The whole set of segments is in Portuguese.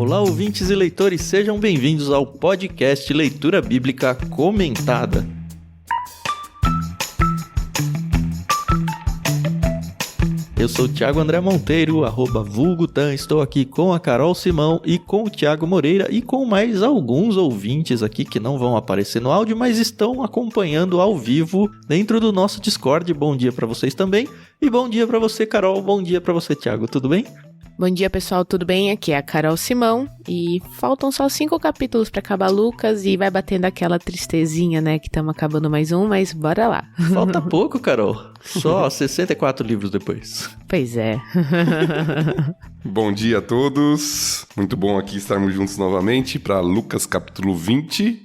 Olá, ouvintes e leitores, sejam bem-vindos ao podcast Leitura Bíblica Comentada. Eu sou o Thiago André Monteiro, @vulgutan, estou aqui com a Carol Simão e com o Thiago Moreira e com mais alguns ouvintes aqui que não vão aparecer no áudio, mas estão acompanhando ao vivo dentro do nosso Discord. Bom dia para vocês também e bom dia para você, Carol, bom dia para você, Thiago, tudo bem? Bom dia, pessoal, tudo bem? Aqui é a Carol Simão e faltam só 5 capítulos para acabar Lucas e vai batendo aquela tristezinha, né, que estamos acabando mais um, mas bora lá. Falta pouco, Carol. Só 64 livros depois. Pois é. Bom dia a todos. Muito bom aqui estarmos juntos novamente para Lucas capítulo 20.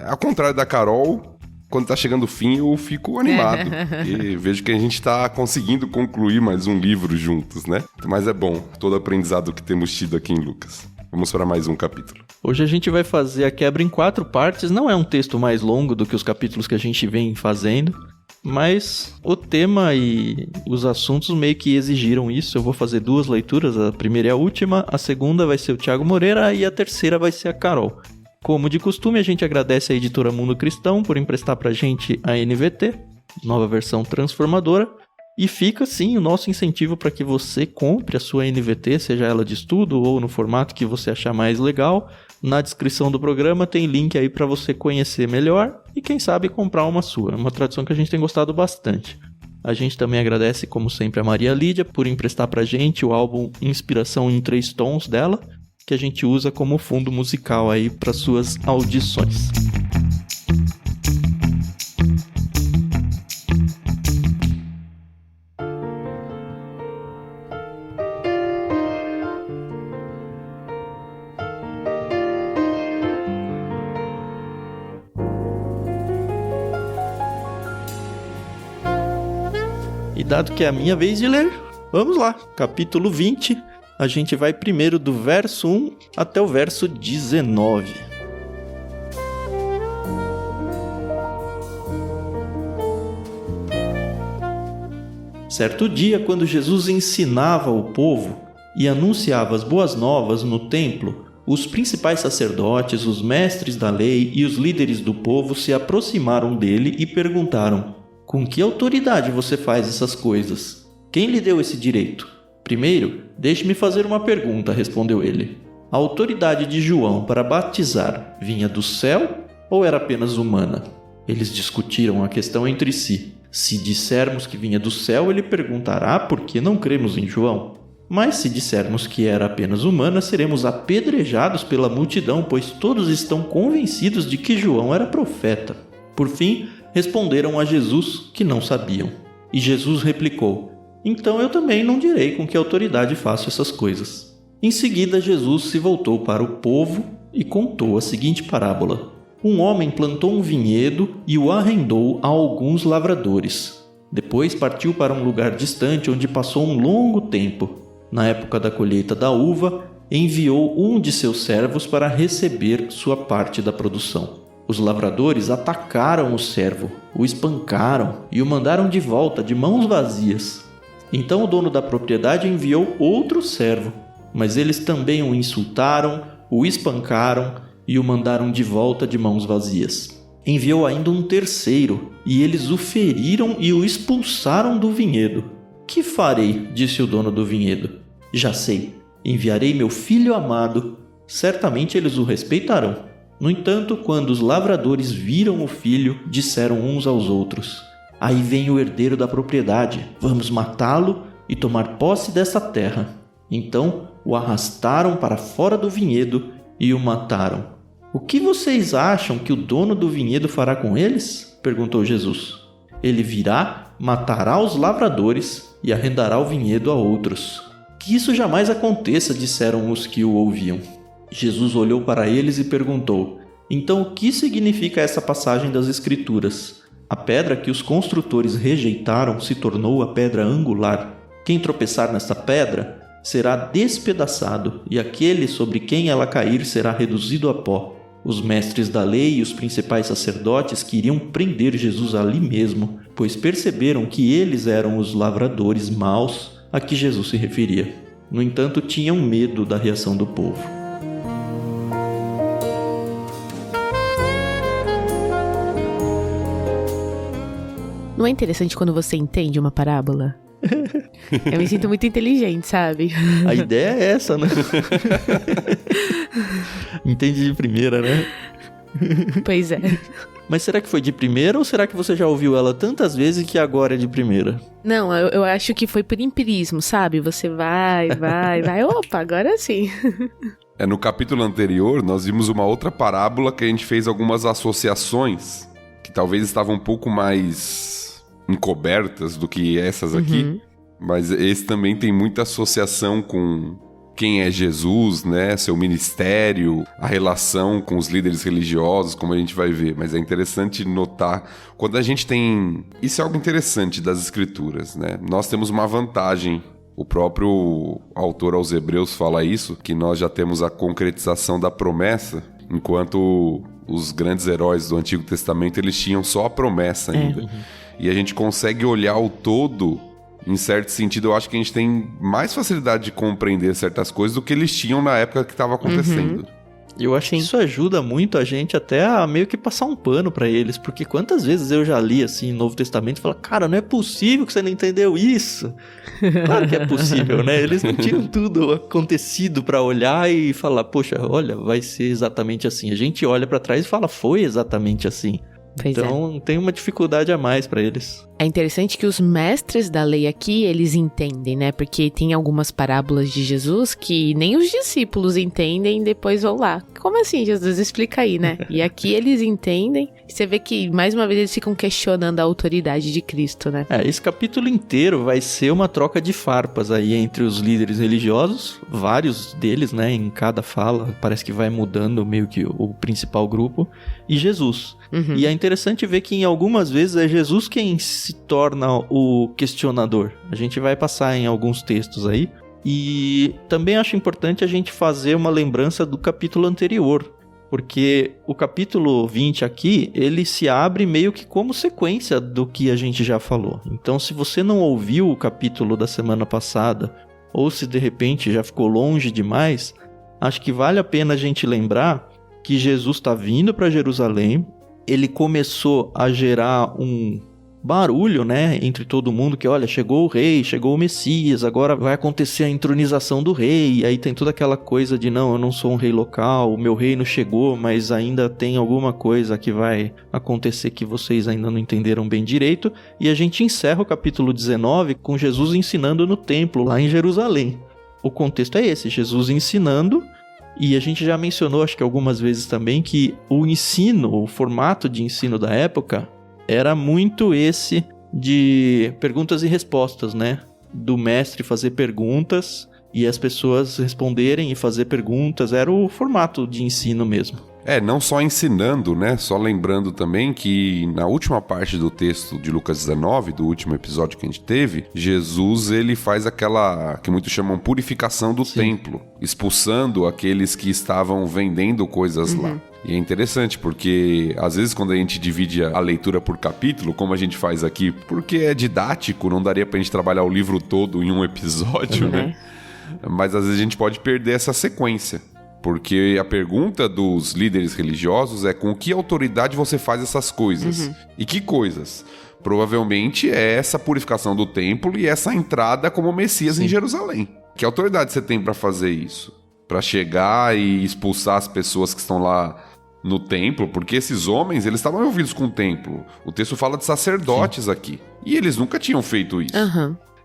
Ao contrário da Carol, quando tá chegando o fim eu fico animado. E vejo que a gente tá conseguindo concluir mais um livro juntos, né? Mas é bom, todo o aprendizado que temos tido aqui em Lucas. Vamos para mais um capítulo. Hoje a gente vai fazer a quebra em 4 partes. Não é um texto mais longo do que os capítulos que a gente vem fazendo, mas o tema e os assuntos meio que exigiram isso. Eu vou fazer 2 leituras, a primeira e a última. A segunda vai ser o Thiago Moreira e a terceira vai ser a Carol. Como de costume, a gente agradece a editora Mundo Cristão por emprestar pra gente a NVT, nova versão transformadora, e fica sim o nosso incentivo para que você compre a sua NVT, seja ela de estudo ou no formato que você achar mais legal. Na descrição do programa tem link aí para você conhecer melhor e quem sabe comprar uma sua. É uma tradução que a gente tem gostado bastante. A gente também agradece, como sempre, a Maria Lídia por emprestar pra gente o álbum Inspiração em 3 Tons dela, que a gente usa como fundo musical aí para suas audições. E dado que é a minha vez de ler, vamos lá, capítulo 20. A gente vai primeiro do verso 1 até o verso 19. Certo dia, quando Jesus ensinava o povo e anunciava as boas novas no templo, os principais sacerdotes, os mestres da lei e os líderes do povo se aproximaram dele e perguntaram: "Com que autoridade você faz essas coisas? Quem lhe deu esse direito?" "Primeiro, deixe-me fazer uma pergunta", respondeu ele. "A autoridade de João para batizar vinha do céu ou era apenas humana?" Eles discutiram a questão entre si. Se dissermos que vinha do céu, ele perguntará por que não cremos em João. Mas se dissermos que era apenas humana, seremos apedrejados pela multidão, pois todos estão convencidos de que João era profeta. Por fim, responderam a Jesus que não sabiam. E Jesus replicou: "Então eu também não direi com que autoridade faço essas coisas." Em seguida, Jesus se voltou para o povo e contou a seguinte parábola: Um homem plantou um vinhedo e o arrendou a alguns lavradores. Depois partiu para um lugar distante onde passou um longo tempo. Na época da colheita da uva, enviou um de seus servos para receber sua parte da produção. Os lavradores atacaram o servo, o espancaram e o mandaram de volta de mãos vazias. Então o dono da propriedade enviou outro servo, mas eles também o insultaram, o espancaram e o mandaram de volta de mãos vazias. Enviou ainda um terceiro, e eles o feriram e o expulsaram do vinhedo. "Que farei?", disse o dono do vinhedo. "Já sei, enviarei meu filho amado, certamente eles o respeitarão." No entanto, quando os lavradores viram o filho, disseram uns aos outros: "Aí vem o herdeiro da propriedade, vamos matá-lo e tomar posse dessa terra." Então o arrastaram para fora do vinhedo e o mataram. "O que vocês acham que o dono do vinhedo fará com eles?", perguntou Jesus. "Ele virá, matará os lavradores e arrendará o vinhedo a outros." "Que isso jamais aconteça", disseram os que o ouviam. Jesus olhou para eles e perguntou: "Então o que significa essa passagem das Escrituras? A pedra que os construtores rejeitaram se tornou a pedra angular. Quem tropeçar nessa pedra será despedaçado, e aquele sobre quem ela cair será reduzido a pó." Os mestres da lei e os principais sacerdotes queriam prender Jesus ali mesmo, pois perceberam que eles eram os lavradores maus a que Jesus se referia. No entanto, tinham medo da reação do povo. Não é interessante quando você entende uma parábola? Eu me sinto muito inteligente, sabe? A ideia é essa, né? Entende de primeira, né? Pois é. Mas será que foi de primeira ou será que você já ouviu ela tantas vezes que agora é de primeira? Não, eu acho que foi por empirismo, sabe? Você vai. Opa, agora sim. No capítulo anterior, nós vimos uma outra parábola que a gente fez algumas associações que talvez estavam um pouco mais encobertas do que essas aqui. Mas esse também tem muita associação com quem é Jesus, né? Seu ministério, a relação com os líderes religiosos, como a gente vai ver. Mas é interessante notar, quando a gente tem... Isso é algo interessante das escrituras, né? Nós temos uma vantagem. O próprio autor aos Hebreus fala isso, que nós já temos a concretização da promessa, enquanto os grandes heróis do Antigo Testamento, eles tinham só a promessa ainda. E a gente consegue olhar o todo... Em certo sentido, eu acho que a gente tem mais facilidade de compreender certas coisas do que eles tinham na época que estava acontecendo. Eu acho que isso ajuda muito a gente até a meio que passar um pano pra eles, porque quantas vezes eu já li assim Novo Testamento e falo, cara, não é possível que você não entendeu isso. Claro que é possível, né? Eles não tinham tudo acontecido pra olhar e falar, poxa, olha, vai ser exatamente assim. A gente olha pra trás e fala, foi exatamente assim. Pois então tem uma dificuldade a mais pra eles. É interessante que os mestres da lei aqui, eles entendem, né? Porque tem algumas parábolas de Jesus que nem os discípulos entendem e depois vão lá. Como assim, Jesus? Explica aí, né? E aqui eles entendem. Você vê que, mais uma vez, eles ficam questionando a autoridade de Cristo, né? Esse capítulo inteiro vai ser uma troca de farpas aí entre os líderes religiosos, vários deles, né? Em cada fala, parece que vai mudando meio que o principal grupo, e Jesus. E é interessante ver que em algumas vezes é Jesus quem se torna o questionador. A gente vai passar em alguns textos aí. E também acho importante a gente fazer uma lembrança do capítulo anterior. Porque o capítulo 20 aqui, ele se abre meio que como sequência do que a gente já falou. Então, se você não ouviu o capítulo da semana passada, ou se de repente já ficou longe demais, acho que vale a pena a gente lembrar que Jesus está vindo para Jerusalém. Ele começou a gerar um barulho, né, entre todo mundo, que olha, chegou o rei, chegou o Messias, agora vai acontecer a entronização do rei, e aí tem toda aquela coisa de, não, eu não sou um rei local, o meu reino chegou, mas ainda tem alguma coisa que vai acontecer que vocês ainda não entenderam bem direito, e a gente encerra o capítulo 19 com Jesus ensinando no templo, lá em Jerusalém. O contexto é esse, Jesus ensinando. E a gente já mencionou, acho que algumas vezes também, que o ensino, o formato de ensino da época era muito esse de perguntas e respostas, né? Do mestre fazer perguntas e as pessoas responderem e fazer perguntas. Era o formato de ensino mesmo. Não só ensinando, né? Só lembrando também que na última parte do texto de Lucas 19, do último episódio que a gente teve, Jesus, ele faz aquela que muitos chamam purificação do templo, expulsando aqueles que estavam vendendo coisas lá. E é interessante porque, às vezes, quando a gente divide a leitura por capítulo, como a gente faz aqui, porque é didático, não daria pra gente trabalhar o livro todo em um episódio, né? Mas, às vezes, a gente pode perder essa sequência. Porque a pergunta dos líderes religiosos é com que autoridade você faz essas coisas? E que coisas? Provavelmente é essa purificação do templo e essa entrada como Messias em Jerusalém. Que autoridade você tem pra fazer isso? Pra chegar e expulsar as pessoas que estão lá no templo? Porque esses homens, eles estavam envolvidos com o templo. O texto fala de sacerdotes aqui. E eles nunca tinham feito isso.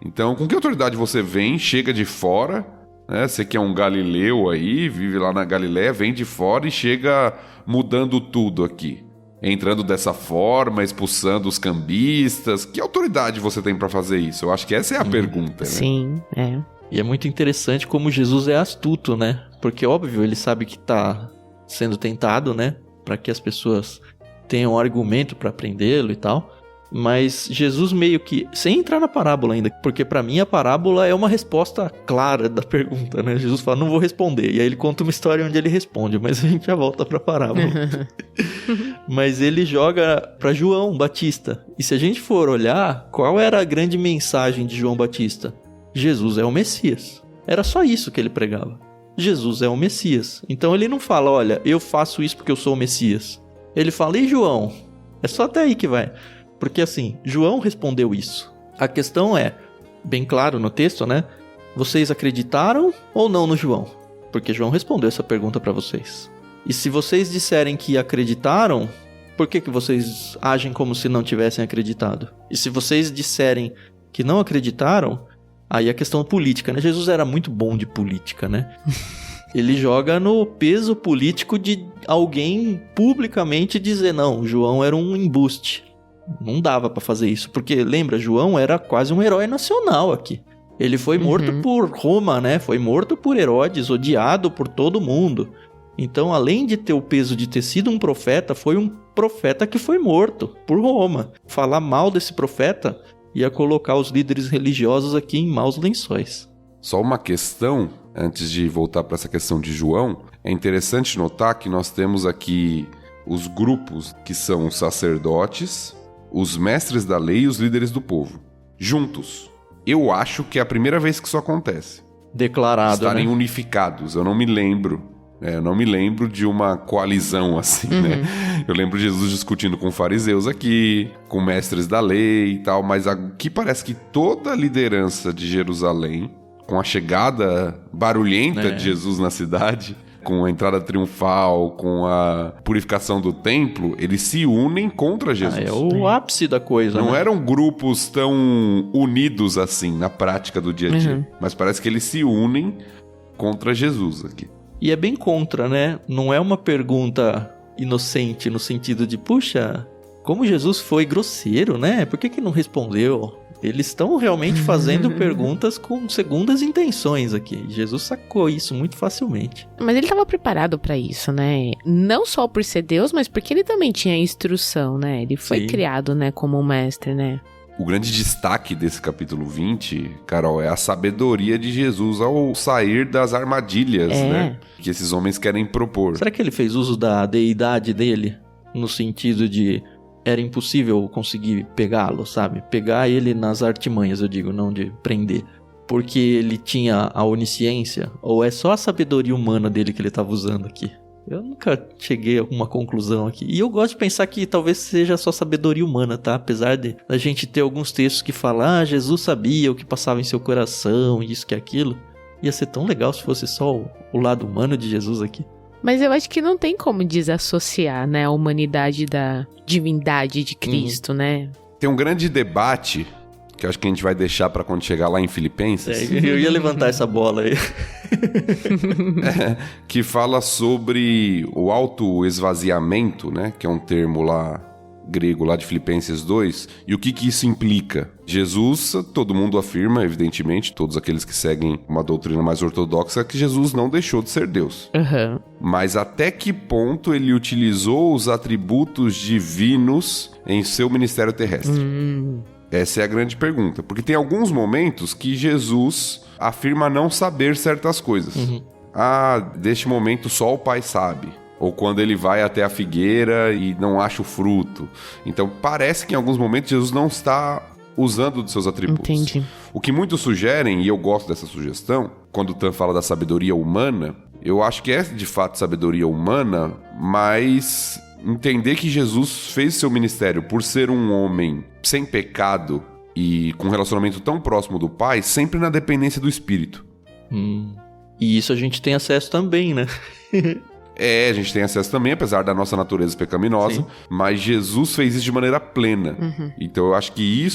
Então, com que autoridade você vem, chega de fora... Você que é um galileu aí, vive lá na Galileia, vem de fora e chega mudando tudo aqui. Entrando dessa forma, expulsando os cambistas. Que autoridade você tem pra fazer isso? Eu acho que essa é a pergunta, né? Sim, é. E é muito interessante como Jesus é astuto, né? Porque, óbvio, ele sabe que tá sendo tentado, né? Pra que as pessoas tenham um argumento pra prendê-lo e tal. Mas Jesus meio que... Sem entrar na parábola ainda, porque pra mim a parábola é uma resposta clara da pergunta, né? Jesus fala, não vou responder. E aí ele conta uma história onde ele responde, mas a gente já volta pra parábola. Mas ele joga pra João Batista. E se a gente for olhar, qual era a grande mensagem de João Batista? Jesus é o Messias. Era só isso que ele pregava. Jesus é o Messias. Então ele não fala, olha, eu faço isso porque eu sou o Messias. Ele fala, e João? É só até aí que vai. Porque assim, João respondeu isso. A questão é, bem claro no texto, né? Vocês acreditaram ou não no João? Porque João respondeu essa pergunta para vocês. E se vocês disserem que acreditaram, por que vocês agem como se não tivessem acreditado? E se vocês disserem que não acreditaram, aí a questão política, né? Jesus era muito bom de política, né? Ele joga no peso político de alguém publicamente dizer, não, João era um embuste. Não dava pra fazer isso, porque lembra, João era quase um herói nacional aqui. Ele foi morto por Roma, né? Foi morto por Herodes, odiado por todo mundo. Então, além de ter o peso de ter sido um profeta, foi um profeta que foi morto por Roma. Falar mal desse profeta ia colocar os líderes religiosos aqui em maus lençóis. Só uma questão, antes de voltar para essa questão de João, é interessante notar que nós temos aqui os grupos que são os sacerdotes, os mestres da lei e os líderes do povo, juntos. Eu acho que é a primeira vez que isso acontece. Declarado, estarem né? unificados. Eu não me lembro de uma coalizão assim, né? Eu lembro de Jesus discutindo com fariseus aqui, com mestres da lei e tal, mas aqui parece que toda a liderança de Jerusalém, com a chegada barulhenta de Jesus na cidade, com a entrada triunfal, com a purificação do templo, eles se unem contra Jesus. É o ápice da coisa, Não né? eram grupos tão unidos assim na prática do dia a dia, mas parece que eles se unem contra Jesus aqui. E é bem contra, né? Não é uma pergunta inocente no sentido de, puxa, como Jesus foi grosseiro, né? Por que não respondeu? Eles estão realmente fazendo perguntas com segundas intenções aqui. Jesus sacou isso muito facilmente. Mas ele estava preparado para isso, né? Não só por ser Deus, mas porque ele também tinha instrução, né? Ele foi criado, né, como um mestre, né? O grande destaque desse capítulo 20, Carol, é a sabedoria de Jesus ao sair das armadilhas, né? Que esses homens querem propor. Será que ele fez uso da deidade dele? No sentido de... era impossível conseguir pegá-lo, sabe? Pegar ele nas artimanhas, eu digo, não de prender. Porque ele tinha a onisciência? Ou é só a sabedoria humana dele que ele estava usando aqui? Eu nunca cheguei a uma conclusão aqui. E eu gosto de pensar que talvez seja só sabedoria humana, tá? Apesar de a gente ter alguns textos que falam, Jesus sabia o que passava em seu coração, isso que aquilo. Ia ser tão legal se fosse só o lado humano de Jesus aqui. Mas eu acho que não tem como desassociar, né, a humanidade da divindade de Cristo, né? Tem um grande debate, que eu acho que a gente vai deixar para quando chegar lá em Filipenses. Eu ia levantar essa bola aí. Que fala sobre o autoesvaziamento, né? Que é um termo lá grego, lá de Filipenses 2, e o que isso implica. Jesus, todo mundo afirma, evidentemente, todos aqueles que seguem uma doutrina mais ortodoxa, que Jesus não deixou de ser Deus. Mas até que ponto ele utilizou os atributos divinos em seu ministério terrestre? Essa é a grande pergunta. Porque tem alguns momentos que Jesus afirma não saber certas coisas. Deste momento só o Pai sabe. Ou quando ele vai até a figueira e não acha o fruto. Então parece que em alguns momentos Jesus não está usando dos seus atributos. Entendi. O que muitos sugerem, e eu gosto dessa sugestão, quando o Tan fala da sabedoria humana, eu acho que é de fato sabedoria humana, mas entender que Jesus fez seu ministério por ser um homem sem pecado e com um relacionamento tão próximo do Pai, sempre na dependência do Espírito. E isso a gente tem acesso também, né? A gente tem acesso também, apesar da nossa natureza pecaminosa, mas Jesus fez isso de maneira plena. Então eu acho que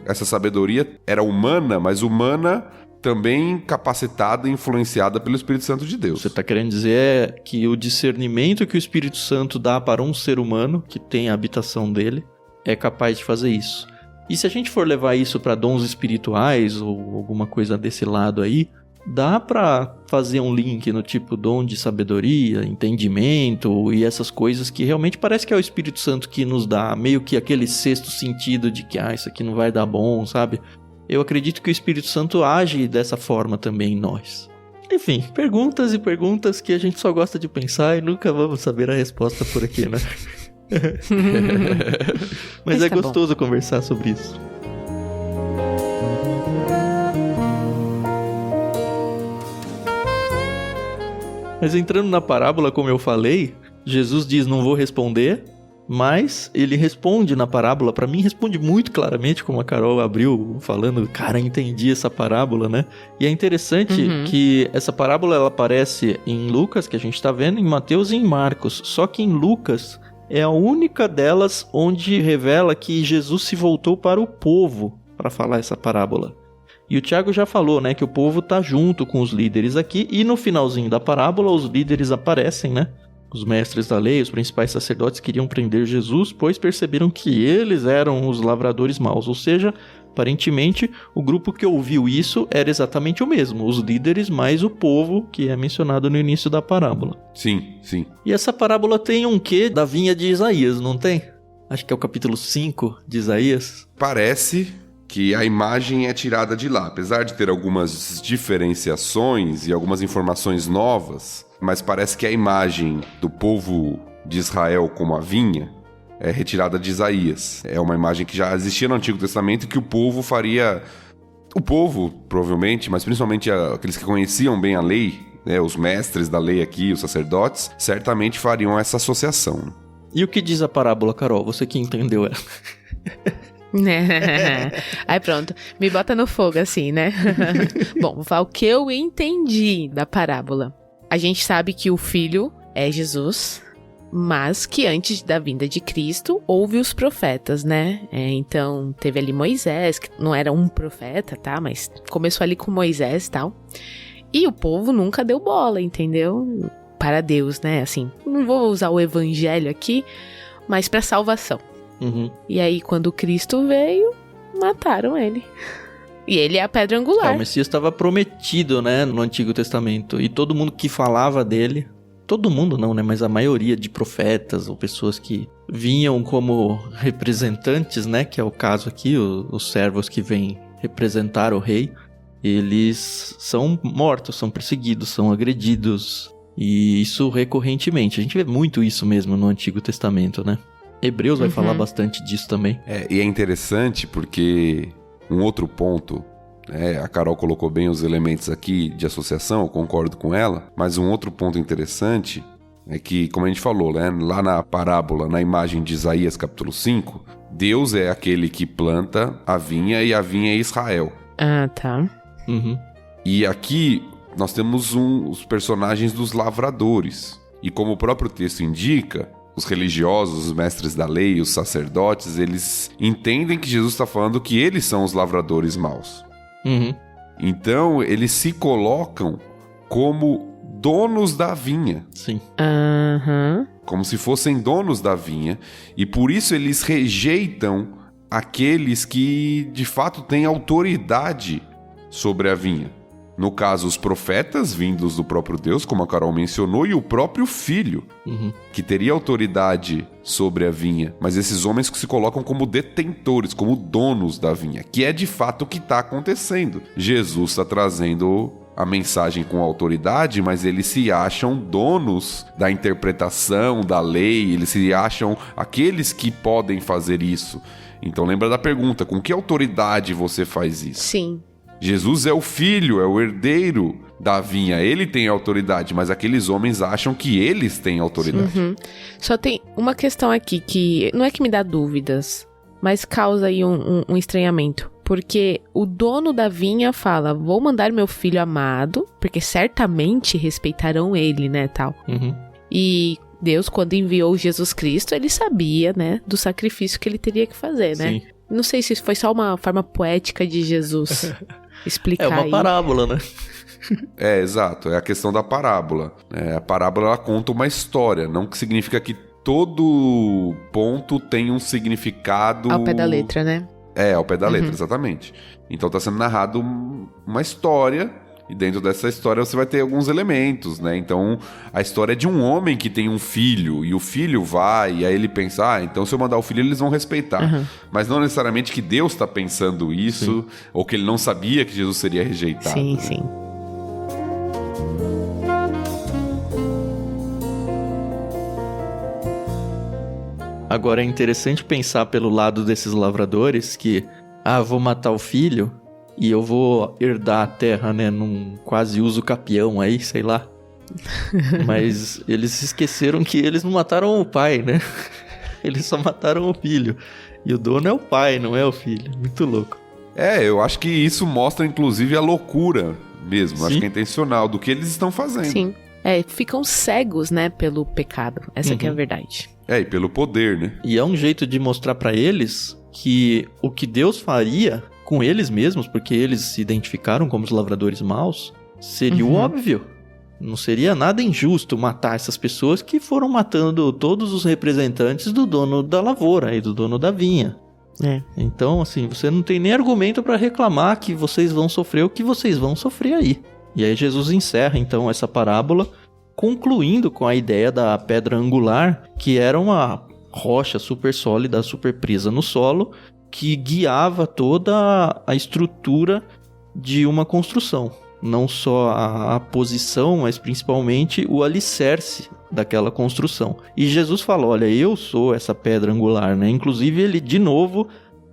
essa sabedoria era humana, mas humana também capacitada e influenciada pelo Espírito Santo de Deus. Você está querendo dizer que o discernimento que o Espírito Santo dá para um ser humano, que tem a habitação dele, é capaz de fazer isso. E se a gente for levar isso para dons espirituais ou alguma coisa desse lado aí, dá pra fazer um link no tipo dom de sabedoria, entendimento e essas coisas que realmente parece que é o Espírito Santo que nos dá meio que aquele sexto sentido de que isso aqui não vai dar bom, sabe? Eu acredito que o Espírito Santo age dessa forma também em nós. Enfim, perguntas e perguntas que a gente só gosta de pensar e nunca vamos saber a resposta por aqui, né? Mas é gostoso conversar sobre isso. Mas entrando na parábola, como eu falei, Jesus diz, não vou responder. Mas ele responde na parábola, pra mim responde muito claramente, como a Carol abriu falando, cara, entendi essa parábola, né? E é interessante que essa parábola ela aparece em Lucas, que a gente tá vendo, em Mateus e em Marcos. Só que em Lucas é a única delas onde revela que Jesus se voltou para o povo para falar essa parábola. E o Tiago já falou, né, que o povo tá junto com os líderes aqui, e no finalzinho da parábola os líderes aparecem, né? Os mestres da lei, os principais sacerdotes queriam prender Jesus, pois perceberam que eles eram os lavradores maus. Ou seja, aparentemente, o grupo que ouviu isso era exatamente o mesmo. Os líderes mais o povo, que é mencionado no início da parábola. Sim, sim. E essa parábola tem um quê da vinha de Isaías, não tem? Acho que é o capítulo 5 de Isaías. Parece que a imagem é tirada de lá. Apesar de ter algumas diferenciações e algumas informações novas, mas parece que a imagem do povo de Israel como a vinha é retirada de Isaías. É uma imagem que já existia no Antigo Testamento e que o povo faria... O povo, provavelmente, mas principalmente aqueles que conheciam bem a lei, né, os mestres da lei aqui, os sacerdotes, certamente fariam essa associação. E o que diz a parábola, Carol? Você que entendeu ela. Aí pronto, me bota no fogo assim, né? Bom, vou falar o que eu entendi da parábola. A gente sabe que o filho é Jesus, mas que antes da vinda de Cristo houve os profetas, né? Então teve ali Moisés, que não era um profeta, tá? Mas começou ali com Moisés e tal. E o povo nunca deu bola, entendeu? Para Deus, né? Assim, não vou usar o evangelho aqui, mas para salvação. E aí, quando Cristo veio, mataram ele. E ele é a pedra angular. O Messias estava prometido, né, no Antigo Testamento. E todo mundo que falava dele... Todo mundo não, né? Mas a maioria de profetas ou pessoas que vinham como representantes, né? Que é o caso aqui, os servos que vêm representar o rei. Eles são mortos, são perseguidos, são agredidos. E isso recorrentemente. A gente vê muito isso mesmo no Antigo Testamento, né? Hebreus vai falar bastante disso também. E é interessante porque um outro ponto, a Carol colocou bem os elementos aqui de associação, eu concordo com ela, mas um outro ponto interessante é que, como a gente falou, né, lá na parábola, na imagem de Isaías capítulo 5, Deus é aquele que planta a vinha e a vinha é Israel. Ah, tá. E aqui nós temos os personagens dos lavradores. E como o próprio texto indica, os religiosos, os mestres da lei, os sacerdotes, eles entendem que Jesus está falando que eles são os lavradores maus. Então, eles se colocam como donos da vinha. Sim. Como se fossem donos da vinha. E por isso eles rejeitam aqueles que, de fato, têm autoridade sobre a vinha. No caso, os profetas vindos do próprio Deus, como a Carol mencionou, e o próprio filho, que teria autoridade sobre a vinha. Mas esses homens que se colocam como detentores, como donos da vinha, que é de fato o que está acontecendo. Jesus está trazendo a mensagem com autoridade, mas eles se acham donos da interpretação da lei, eles se acham aqueles que podem fazer isso. Então lembra da pergunta, com que autoridade você faz isso? Sim. Jesus é o filho, é o herdeiro da vinha. Ele tem autoridade, mas aqueles homens acham que eles têm autoridade. Só tem uma questão aqui que não é que me dá dúvidas, mas causa aí um estranhamento. Porque o dono da vinha fala, vou mandar meu filho amado, porque certamente respeitarão ele, né, tal. E Deus, quando enviou Jesus Cristo, ele sabia, né, do sacrifício que ele teria que fazer, né? Sim. Não sei se foi só uma forma poética de Jesus explicar. É uma parábola, né? Exato. É a questão da parábola. A parábola, ela conta uma história. Não que significa que todo ponto tem um significado... Ao pé da letra, né? Ao pé da letra, exatamente. Então tá sendo narrado uma história... E dentro dessa história você vai ter alguns elementos, né? Então, a história é de um homem que tem um filho, e o filho vai, e aí ele pensa, então se eu mandar o filho, eles vão respeitar. Mas não necessariamente que Deus está pensando isso, ou que ele não sabia que Jesus seria rejeitado. Sim, né? sim. Agora é interessante pensar pelo lado desses lavradores que, vou matar o filho... E eu vou herdar a terra, né, num quase uso capião aí, sei lá. Mas eles esqueceram que eles não mataram o pai, né? Eles só mataram o filho. E o dono é o pai, não é o filho. Muito louco. Eu acho que isso mostra, inclusive, a loucura mesmo. Sim. Acho que é intencional do que eles estão fazendo. Sim. Ficam cegos, né, pelo pecado. Essa que é a verdade. E pelo poder, né? E é um jeito de mostrar pra eles que o que Deus faria com eles mesmos, porque eles se identificaram como os lavradores maus, seria o óbvio. Não seria nada injusto matar essas pessoas que foram matando todos os representantes do dono da lavoura e do dono da vinha. Então, assim, você não tem nem argumento pra reclamar que vocês vão sofrer o que vocês vão sofrer aí. E aí Jesus encerra, então, essa parábola, concluindo com a ideia da pedra angular, que era uma rocha super sólida, super presa no solo, que guiava toda a estrutura de uma construção. Não só a posição, mas principalmente o alicerce daquela construção. E Jesus fala, olha, eu sou essa pedra angular, né? Inclusive ele, de novo,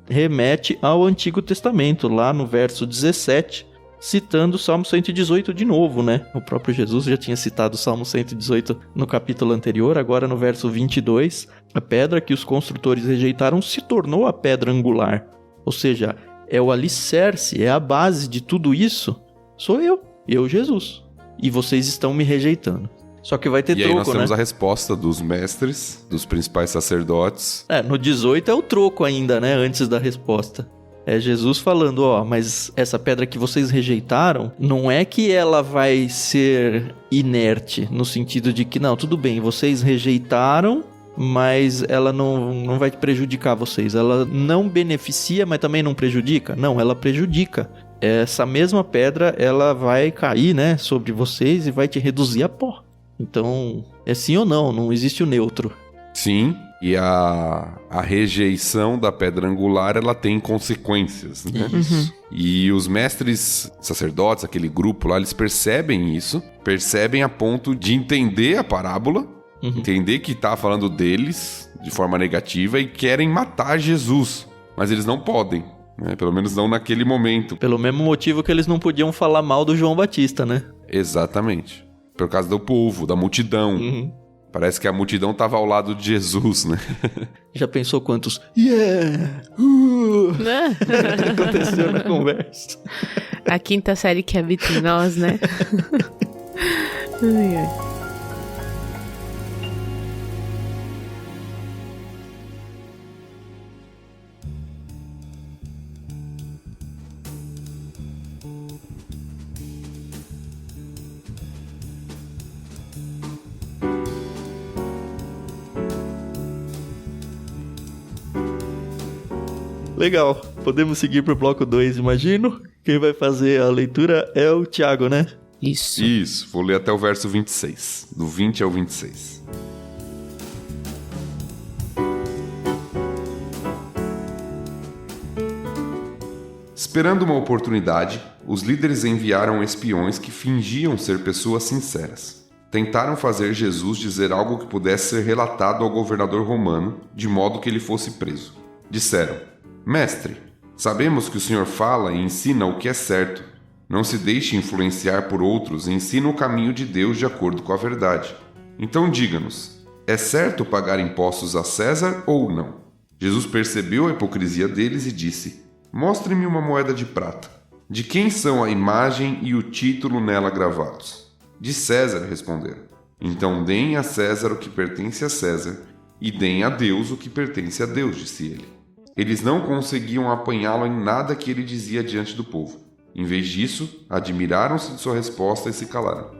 remete ao Antigo Testamento, lá no verso 17, citando o Salmo 118 de novo, né? O próprio Jesus já tinha citado o Salmo 118 no capítulo anterior, agora no verso 22, a pedra que os construtores rejeitaram se tornou a pedra angular. Ou seja, é o alicerce, é a base de tudo isso. Sou eu, Jesus. E vocês estão me rejeitando. Só que vai ter troco, né? E aí nós temos a resposta dos mestres, dos principais sacerdotes. No 18 é o troco ainda, né? Antes da resposta. É Jesus falando, mas essa pedra que vocês rejeitaram, não é que ela vai ser inerte, no sentido de que, não, tudo bem, vocês rejeitaram, mas ela não vai prejudicar vocês. Ela não beneficia, mas também não prejudica? Não, ela prejudica. Essa mesma pedra, ela vai cair, né, sobre vocês e vai te reduzir a pó. Então, é sim ou não, não existe o neutro. Sim, e a rejeição da pedra angular, ela tem consequências, né? Isso. E os mestres sacerdotes, aquele grupo lá, eles percebem isso, percebem a ponto de entender a parábola, entender que tá falando deles de forma negativa e querem matar Jesus, mas eles não podem. Pelo menos não naquele momento. Pelo mesmo motivo que eles não podiam falar mal do João Batista, né? Exatamente. Por causa do povo, da multidão. Parece que a multidão estava ao lado de Jesus, né? Já pensou quantos aconteceu na conversa? A quinta série que habita em nós, né? Ai, ai. Legal, podemos seguir pro bloco 2, imagino. Quem vai fazer a leitura é o Thiago, né? Isso, vou ler até o verso 26, do 20 ao 26. Esperando uma oportunidade, os líderes enviaram espiões que fingiam ser pessoas sinceras. Tentaram fazer Jesus dizer algo que pudesse ser relatado ao governador romano, de modo que ele fosse preso. Disseram: Mestre, sabemos que o senhor fala e ensina o que é certo. Não se deixe influenciar por outros e ensina o caminho de Deus de acordo com a verdade. Então diga-nos, é certo pagar impostos a César ou não? Jesus percebeu a hipocrisia deles e disse: Mostre-me uma moeda de prata. De quem são a imagem e o título nela gravados? De César, responderam. Então deem a César o que pertence a César e deem a Deus o que pertence a Deus, disse ele. Eles não conseguiam apanhá-lo em nada que ele dizia diante do povo. Em vez disso, admiraram-se de sua resposta e se calaram.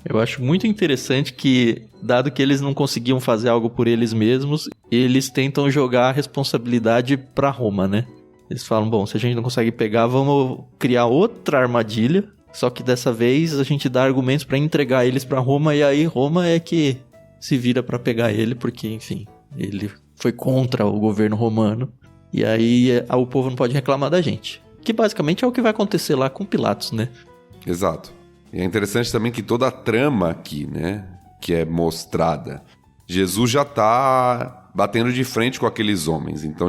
Eu acho muito interessante que, dado que eles não conseguiam fazer algo por eles mesmos, eles tentam jogar a responsabilidade para Roma, né? Eles falam, bom, se a gente não consegue pegar, vamos criar outra armadilha. Só que dessa vez a gente dá argumentos pra entregar eles pra Roma, e aí Roma é que se vira pra pegar ele, porque, enfim, ele foi contra o governo romano. E aí o povo não pode reclamar da gente. Que basicamente é o que vai acontecer lá com Pilatos, né? Exato. E é interessante também que toda a trama aqui, né, que é mostrada, Jesus já tá batendo de frente com aqueles homens. Então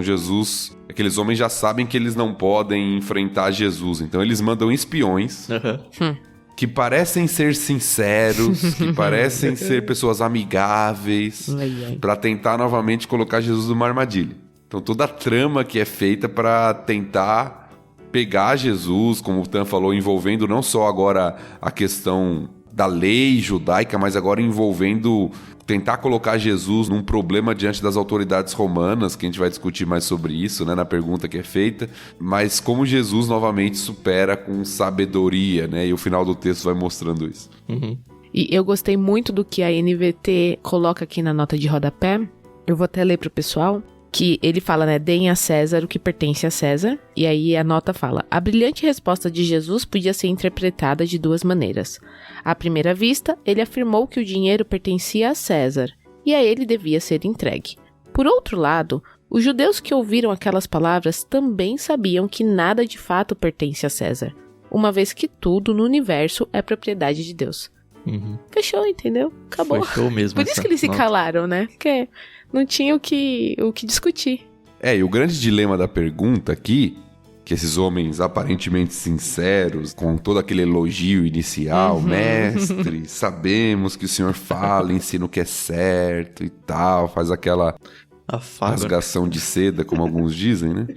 aqueles homens já sabem que eles não podem enfrentar Jesus. Então eles mandam espiões que parecem ser sinceros, que parecem ser pessoas amigáveis, para tentar novamente colocar Jesus numa armadilha. Então toda a trama que é feita para tentar pegar Jesus, como o Tan falou, envolvendo não só agora a questão da lei judaica, mas agora envolvendo tentar colocar Jesus num problema diante das autoridades romanas, que a gente vai discutir mais sobre isso, né, na pergunta que é feita, mas como Jesus novamente supera com sabedoria, né, e o final do texto vai mostrando isso. Uhum. E eu gostei muito do que a NVT coloca aqui na nota de rodapé, eu vou até ler pro pessoal, que ele fala, né, deem a César o que pertence a César, e aí a nota fala, a brilhante resposta de Jesus podia ser interpretada de duas maneiras. À primeira vista, ele afirmou que o dinheiro pertencia a César, e a ele devia ser entregue. Por outro lado, os judeus que ouviram aquelas palavras também sabiam que nada de fato pertence a César, uma vez que tudo no universo é propriedade de Deus. Uhum. Fechou, entendeu? Acabou. Fechou mesmo. Por isso que eles se calaram, né? Porque não tinha o que discutir. E o grande dilema da pergunta aqui, que esses homens aparentemente sinceros, com todo aquele elogio inicial, mestre, sabemos que o senhor fala, ensina o que é certo e tal, faz aquela rasgação de seda, como alguns dizem, né?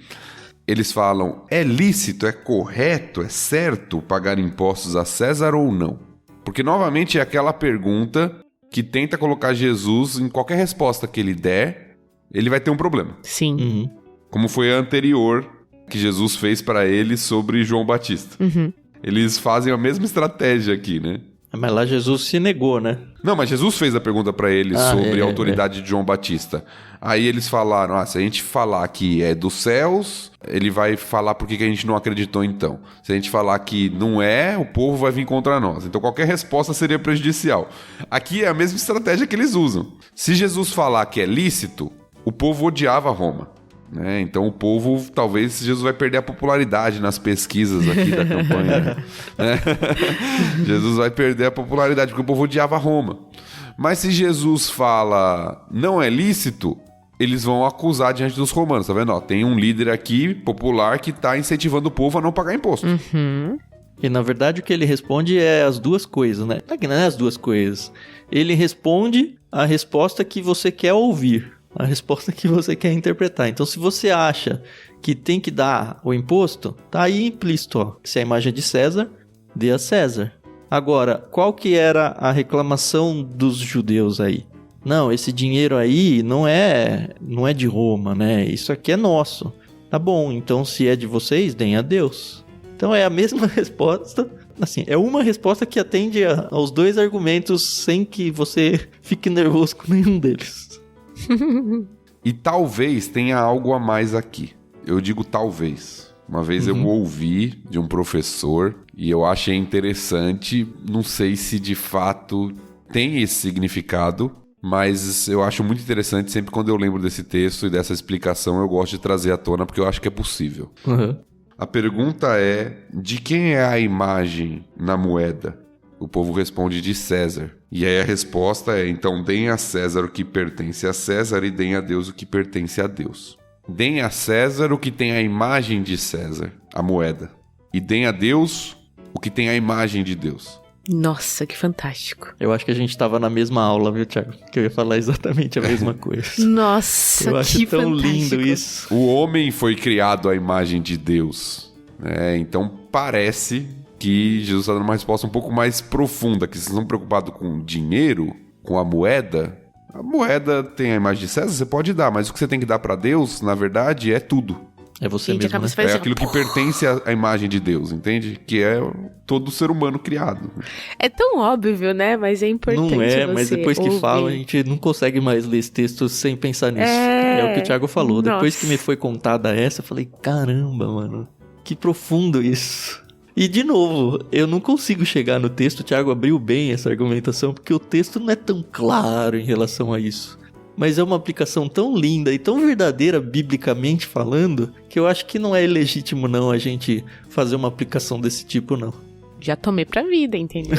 Eles falam, é lícito, é correto, é certo pagar impostos a César ou não? Porque, novamente, é aquela pergunta que tenta colocar Jesus em qualquer resposta que ele der, ele vai ter um problema. Sim. Uhum. Como foi a anterior que Jesus fez para eles sobre João Batista. Uhum. Eles fazem a mesma estratégia aqui, né? Mas lá Jesus se negou, né? Não, mas Jesus fez a pergunta para eles sobre a autoridade de João Batista. Aí eles falaram, se a gente falar que é dos céus, ele vai falar por que a gente não acreditou então. Se a gente falar que não é, o povo vai vir contra nós. Então qualquer resposta seria prejudicial. Aqui é a mesma estratégia que eles usam. Se Jesus falar que é lícito, o povo odiava Roma. Né? Então o povo, talvez Jesus vai perder a popularidade nas pesquisas aqui da campanha. Né? Jesus vai perder a popularidade porque o povo odiava Roma. Mas se Jesus fala não é lícito, eles vão acusar diante dos romanos, tá vendo? Ó, tem um líder aqui popular que tá incentivando o povo a não pagar imposto. Uhum. E na verdade o que ele responde é as duas coisas, né? Não é as duas coisas. Ele responde a resposta que você quer ouvir. A resposta que você quer interpretar. Então, se você acha que tem que dar o imposto, tá aí implícito, ó. Se a imagem é de César, dê a César. Agora, qual que era a reclamação dos judeus aí? Não, esse dinheiro aí não é de Roma, né? Isso aqui é nosso. Tá bom, então se é de vocês, deem a Deus. Então é a mesma resposta. Assim, é uma resposta que atende aos dois argumentos sem que você fique nervoso com nenhum deles. E talvez tenha algo a mais aqui. Eu digo talvez. Uma vez eu ouvi de um professor e eu achei interessante. Não sei se de fato tem esse significado, mas eu acho muito interessante. Sempre quando eu lembro desse texto e dessa explicação, eu gosto de trazer à tona porque eu acho que é possível. A pergunta é: de quem é a imagem na moeda? O povo responde de César. E aí a resposta é, então deem a César o que pertence a César e deem a Deus o que pertence a Deus. Deem a César o que tem a imagem de César, a moeda. E deem a Deus o que tem a imagem de Deus. Nossa, que fantástico. Eu acho que a gente tava na mesma aula, viu, Thiago? Que eu ia falar exatamente a mesma coisa. Nossa, eu acho que tão fantástico. lindo isso. O homem foi criado à imagem de Deus. Né? Então parece que Jesus está dando uma resposta um pouco mais profunda, que vocês estão preocupados com dinheiro, com a moeda. A moeda tem a imagem de César, você pode dar, mas o que você tem que dar para Deus, na verdade, é tudo. É você Gente, mesmo, né? é aquilo que pertence à imagem de Deus, entende? Que é todo ser humano criado. É tão óbvio, né? Mas é importante. Não é, mas depois que ouvir. fala, a gente não consegue mais ler esse texto sem pensar nisso. É o que o Thiago falou. Nossa. Depois que me foi contada essa, eu falei, caramba, mano, que profundo isso. E, de novo, eu não consigo chegar no texto, o Thiago abriu bem essa argumentação, porque o texto não é tão claro em relação a isso. Mas é uma aplicação tão linda e tão verdadeira, biblicamente falando, que eu acho que não é ilegítimo, não, a gente fazer uma aplicação desse tipo, não. Já tomei pra vida, entendeu?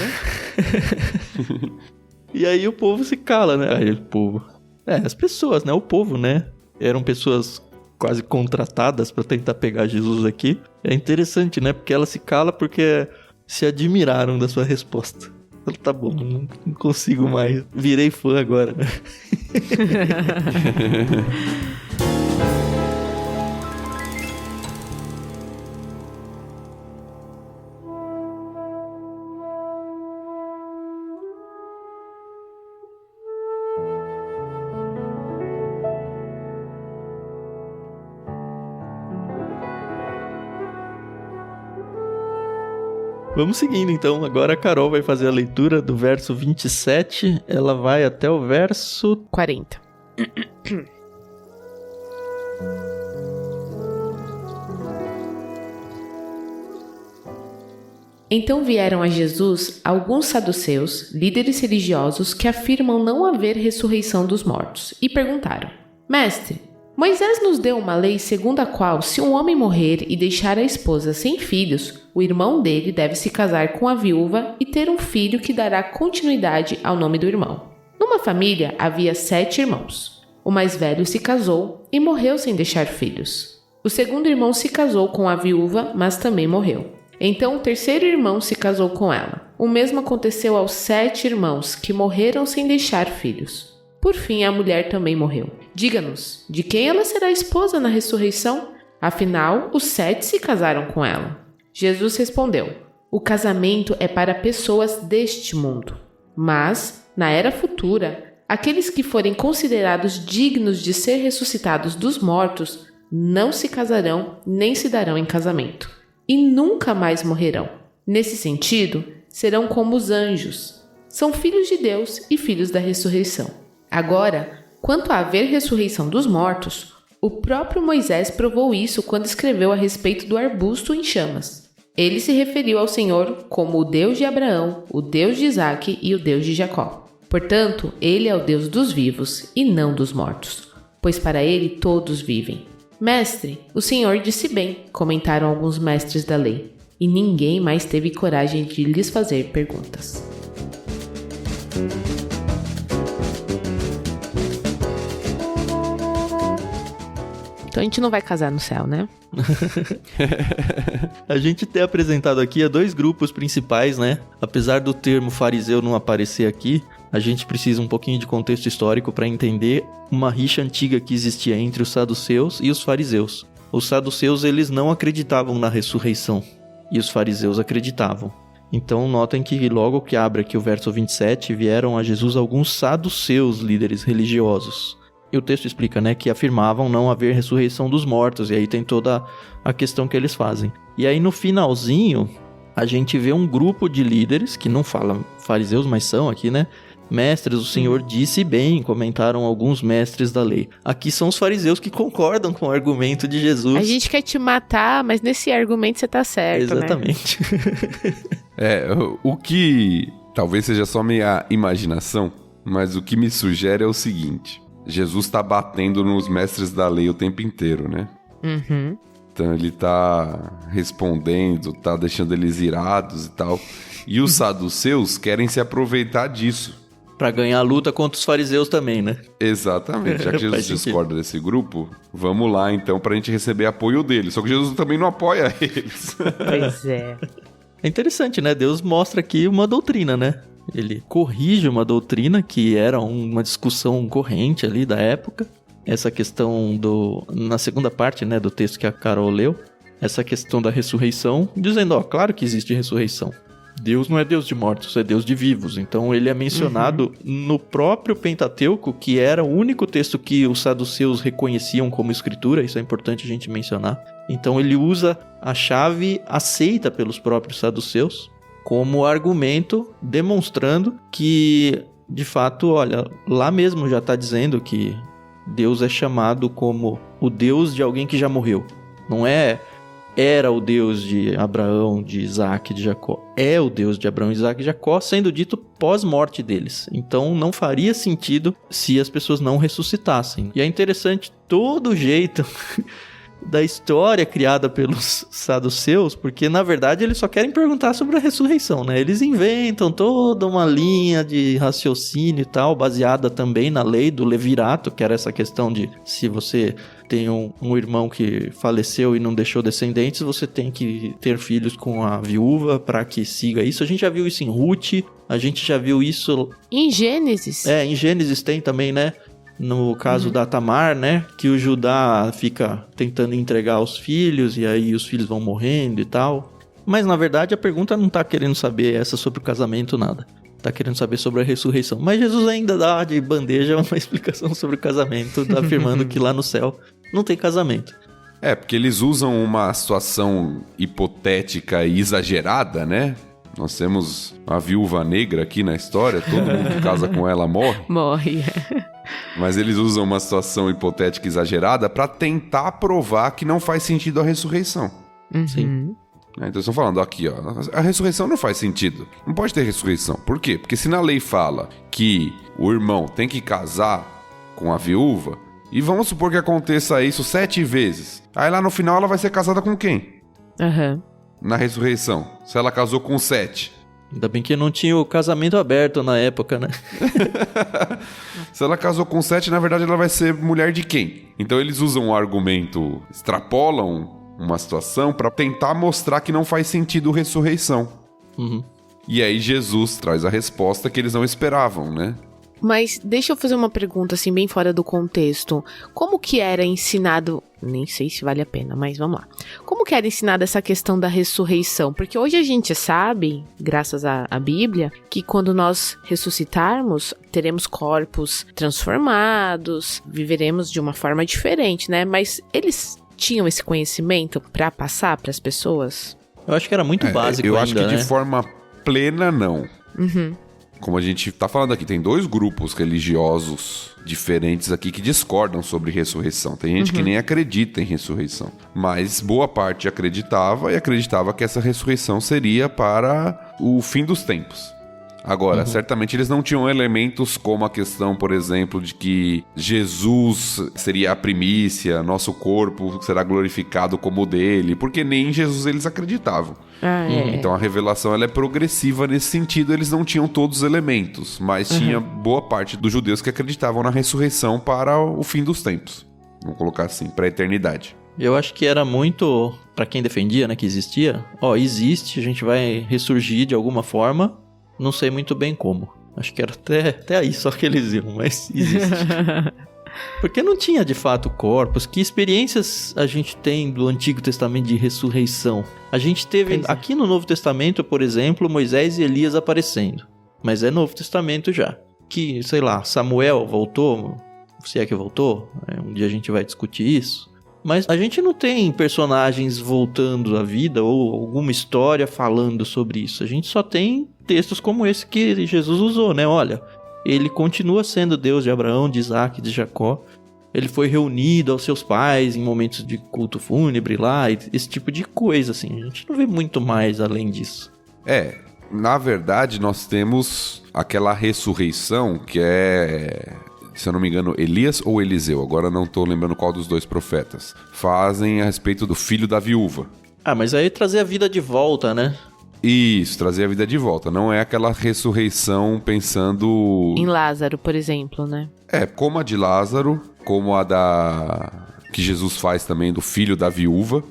E aí o povo se cala, né? Aí o povo... as pessoas, né? O povo, né? Eram pessoas quase contratadas para tentar pegar Jesus aqui. É interessante, né? Porque ela se cala porque se admiraram da sua resposta. Tá bom, não consigo mais. Virei fã agora. Vamos seguindo então, agora a Carol vai fazer a leitura do verso 27, ela vai até o verso 40. Então vieram a Jesus alguns saduceus, líderes religiosos que afirmam não haver ressurreição dos mortos, e perguntaram: Mestre, Moisés nos deu uma lei segundo a qual, se um homem morrer e deixar a esposa sem filhos, o irmão dele deve se casar com a viúva e ter um filho que dará continuidade ao nome do irmão. Numa família havia 7 irmãos. O mais velho se casou e morreu sem deixar filhos. O segundo irmão se casou com a viúva, mas também morreu. Então o terceiro irmão se casou com ela. O mesmo aconteceu aos 7 irmãos, que morreram sem deixar filhos. Por fim, a mulher também morreu. Diga-nos, de quem ela será esposa na ressurreição? Afinal, os 7 se casaram com ela. Jesus respondeu: o casamento é para pessoas deste mundo. Mas, na era futura, aqueles que forem considerados dignos de ser ressuscitados dos mortos não se casarão nem se darão em casamento. E nunca mais morrerão. Nesse sentido, serão como os anjos. São filhos de Deus e filhos da ressurreição. Agora, quanto a haver ressurreição dos mortos, o próprio Moisés provou isso quando escreveu a respeito do arbusto em chamas. Ele se referiu ao Senhor como o Deus de Abraão, o Deus de Isaque e o Deus de Jacó. Portanto, ele é o Deus dos vivos e não dos mortos, pois para ele todos vivem. Mestre, o Senhor disse bem, comentaram alguns mestres da lei, e ninguém mais teve coragem de lhes fazer perguntas. Então a gente não vai casar no céu, né? A gente tem apresentado aqui a 2 grupos principais, né? Apesar do termo fariseu não aparecer aqui, a gente precisa um pouquinho de contexto histórico para entender uma rixa antiga que existia entre os saduceus e os fariseus. Os saduceus, eles não acreditavam na ressurreição, e os fariseus acreditavam. Então notem que logo que abre aqui o verso 27, vieram a Jesus alguns saduceus, líderes religiosos. E o texto explica, né, que afirmavam não haver ressurreição dos mortos, e aí tem toda a questão que eles fazem. E aí no finalzinho, a gente vê um grupo de líderes, que não falam fariseus, mas são aqui, né? Mestres, o Senhor disse bem, comentaram alguns mestres da lei. Aqui são os fariseus que concordam com o argumento de Jesus. A gente quer te matar, mas nesse argumento você tá certo, exatamente, né? O que talvez seja só minha imaginação, mas o que me sugere é o seguinte: Jesus tá batendo nos mestres da lei o tempo inteiro, né? Uhum. Então ele tá respondendo, tá deixando eles irados e tal. E os saduceus querem se aproveitar disso. Pra ganhar a luta contra os fariseus também, né? Exatamente. Já que Jesus discorda desse grupo, vamos lá então pra gente receber apoio deles. Só que Jesus também não apoia eles. Pois é. É interessante, né? Deus mostra aqui uma doutrina, né? Ele corrige uma doutrina que era uma discussão corrente ali da época. Essa questão na segunda parte, né, do texto que a Carol leu, essa questão da ressurreição, dizendo, ó, claro que existe ressurreição. Deus não é Deus de mortos, é Deus de vivos. Então ele é mencionado no próprio Pentateuco, que era o único texto que os saduceus reconheciam como escritura, isso é importante a gente mencionar. Então ele usa a chave aceita pelos próprios saduceus como argumento, demonstrando que, de fato, olha, lá mesmo já está dizendo que Deus é chamado como o Deus de alguém que já morreu. Não era o Deus de Abraão, de Isaac, de Jacó. É o Deus de Abraão, Isaac e Jacó, sendo dito pós-morte deles. Então não faria sentido se as pessoas não ressuscitassem. E é interessante todo o jeito da história criada pelos saduceus, porque na verdade eles só querem perguntar sobre a ressurreição, né? Eles inventam toda uma linha de raciocínio e tal, baseada também na lei do levirato, que era essa questão de se você tem um irmão que faleceu e não deixou descendentes, você tem que ter filhos com a viúva para que siga isso. A gente já viu isso em Ruth, a gente já viu isso... Em Gênesis. Em Gênesis tem também, né? No caso da Tamar, né? Que o Judá fica tentando entregar os filhos e aí os filhos vão morrendo e tal. Mas, na verdade, a pergunta não tá querendo saber essa sobre o casamento, nada. Tá querendo saber sobre a ressurreição. Mas Jesus ainda dá de bandeja uma explicação sobre o casamento, afirmando que lá no céu não tem casamento. Porque eles usam uma situação hipotética e exagerada, né? Nós temos uma viúva negra aqui na história, todo mundo que casa com ela morre. Morre. Mas eles usam uma situação hipotética exagerada para tentar provar que não faz sentido a ressurreição. Sim. Então eles estão falando aqui, ó, a ressurreição não faz sentido. Não pode ter ressurreição. Por quê? Porque se na lei fala que o irmão tem que casar com a viúva, e vamos supor que aconteça isso 7 vezes, aí lá no final ela vai ser casada com quem? Na ressurreição, se ela casou com 7. Ainda bem que não tinha o casamento aberto na época, né? Se ela casou com 7, na verdade ela vai ser mulher de quem? Então eles usam um argumento, extrapolam uma situação para tentar mostrar que não faz sentido ressurreição. E aí Jesus traz a resposta que eles não esperavam, né? Mas deixa eu fazer uma pergunta assim bem fora do contexto. Como que era ensinado, nem sei se vale a pena, mas vamos lá. Como que era ensinada essa questão da ressurreição? Porque hoje a gente sabe, graças à Bíblia, que quando nós ressuscitarmos, teremos corpos transformados, viveremos de uma forma diferente, né? Mas eles tinham esse conhecimento para passar para as pessoas? Eu acho que era muito básico eu ainda, acho que né? de forma plena, não. Como a gente tá falando aqui, tem 2 grupos religiosos diferentes aqui que discordam sobre ressurreição. Tem gente que nem acredita em ressurreição. Mas boa parte acreditava, e acreditava que essa ressurreição seria para o fim dos tempos. Agora, certamente eles não tinham elementos como a questão, por exemplo, de que Jesus seria a primícia, nosso corpo será glorificado como o dele, porque nem em Jesus eles acreditavam. Então a revelação ela é progressiva nesse sentido, eles não tinham todos os elementos, mas tinha boa parte dos judeus que acreditavam na ressurreição para o fim dos tempos. Vamos colocar assim, para a eternidade. Eu acho que era muito, para quem defendia, né, que existia, existe, a gente vai ressurgir de alguma forma. Não sei muito bem como. Acho que era até aí só que eles iam, mas existe. Porque não tinha de fato corpos. Que experiências a gente tem do Antigo Testamento de ressurreição? A gente teve aqui no Novo Testamento, por exemplo, Moisés e Elias aparecendo. Mas é Novo Testamento já. Que, sei lá, Samuel voltou, se é que voltou. Um dia a gente vai discutir isso. Mas a gente não tem personagens voltando à vida ou alguma história falando sobre isso. A gente só tem textos como esse que Jesus usou, né? Olha, ele continua sendo Deus de Abraão, de Isaac, de Jacó. Ele foi reunido aos seus pais em momentos de culto fúnebre lá, esse tipo de coisa, assim. A gente não vê muito mais além disso. Na verdade, nós temos aquela ressurreição que é... Se eu não me engano, Elias ou Eliseu, agora não tô lembrando qual dos 2 profetas, fazem a respeito do filho da viúva. Mas aí trazer a vida de volta, né? Isso, trazer a vida de volta. Não é aquela ressurreição pensando... Em Lázaro, por exemplo, né? Como a de Lázaro, como a que Jesus faz também do filho da viúva,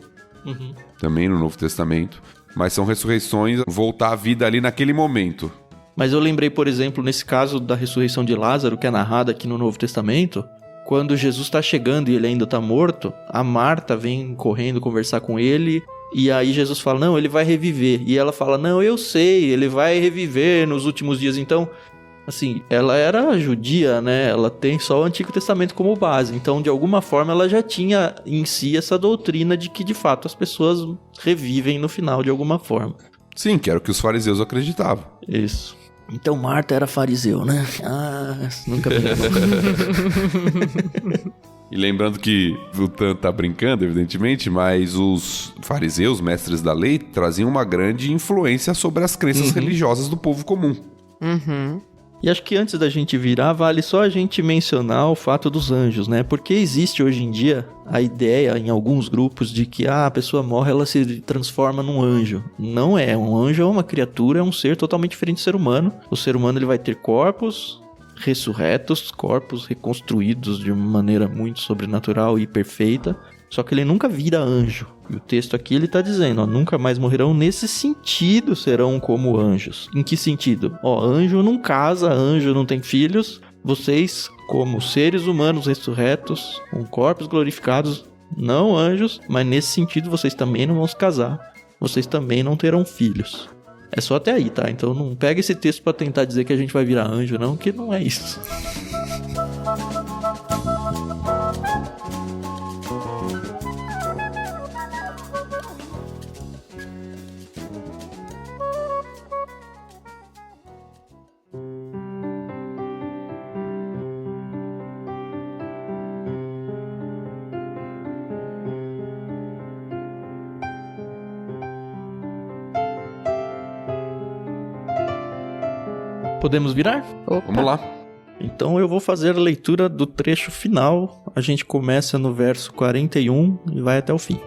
também no Novo Testamento. Mas são ressurreições, voltar à vida ali naquele momento. Mas eu lembrei, por exemplo, nesse caso da ressurreição de Lázaro, que é narrada aqui no Novo Testamento, quando Jesus está chegando e ele ainda está morto, a Marta vem correndo conversar com ele, e aí Jesus fala, não, ele vai reviver. E ela fala, não, eu sei, ele vai reviver nos últimos dias. Então, assim, ela era judia, né? Ela tem só o Antigo Testamento como base. Então, de alguma forma, ela já tinha em si essa doutrina de que, de fato, as pessoas revivem no final de alguma forma. Sim, que era o que os fariseus acreditavam. Isso. Então Marta era fariseu, né? Nunca vi. E lembrando que o Tan tá brincando, evidentemente, mas os fariseus, mestres da lei, traziam uma grande influência sobre as crenças religiosas do povo comum. E acho que antes da gente virar, vale só a gente mencionar o fato dos anjos, né? Porque existe hoje em dia a ideia em alguns grupos de que a pessoa morre, ela se transforma num anjo. Não é. Um anjo é uma criatura, é um ser totalmente diferente do ser humano. O ser humano ele vai ter corpos ressurretos, corpos reconstruídos de uma maneira muito sobrenatural e perfeita, só que ele nunca vira anjo. E o texto aqui ele está dizendo, nunca mais morrerão, nesse sentido serão como anjos. Em que sentido? Anjo não casa, anjo não tem filhos, vocês, como seres humanos ressurretos, com corpos glorificados, não anjos, mas nesse sentido vocês também não vão se casar, vocês também não terão filhos. É só até aí, tá? Então não pega esse texto para tentar dizer que a gente vai virar anjo, não, que não é isso. Podemos virar? Opa. Vamos lá. Então eu vou fazer a leitura do trecho final. A gente começa no verso 41 e vai até o fim.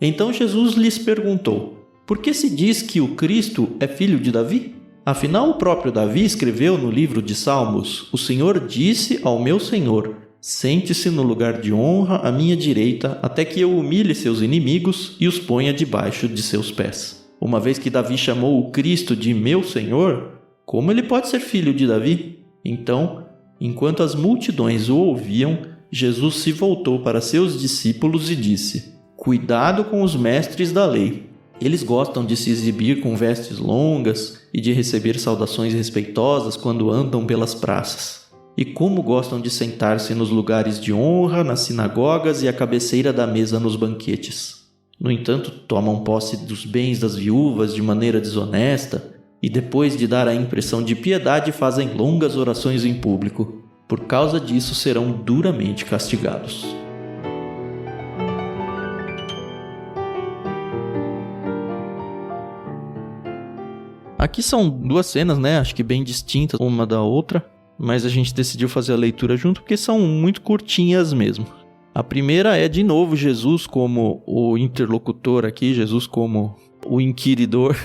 Então Jesus lhes perguntou: por que se diz que o Cristo é filho de Davi? Afinal, o próprio Davi escreveu no livro de Salmos: o Senhor disse ao meu Senhor: sente-se no lugar de honra à minha direita, até que eu humilhe seus inimigos e os ponha debaixo de seus pés. Uma vez que Davi chamou o Cristo de meu Senhor, como ele pode ser filho de Davi? Então, enquanto as multidões o ouviam, Jesus se voltou para seus discípulos e disse: cuidado com os mestres da lei. Eles gostam de se exibir com vestes longas e de receber saudações respeitosas quando andam pelas praças. E como gostam de sentar-se nos lugares de honra, nas sinagogas e à cabeceira da mesa nos banquetes. No entanto, tomam posse dos bens das viúvas de maneira desonesta e depois de dar a impressão de piedade fazem longas orações em público. Por causa disso serão duramente castigados. Aqui são duas cenas, né? Acho que bem distintas uma da outra. Mas a gente decidiu fazer a leitura junto porque são muito curtinhas mesmo. A primeira é, de novo, Jesus como o interlocutor aqui, Jesus como o inquiridor.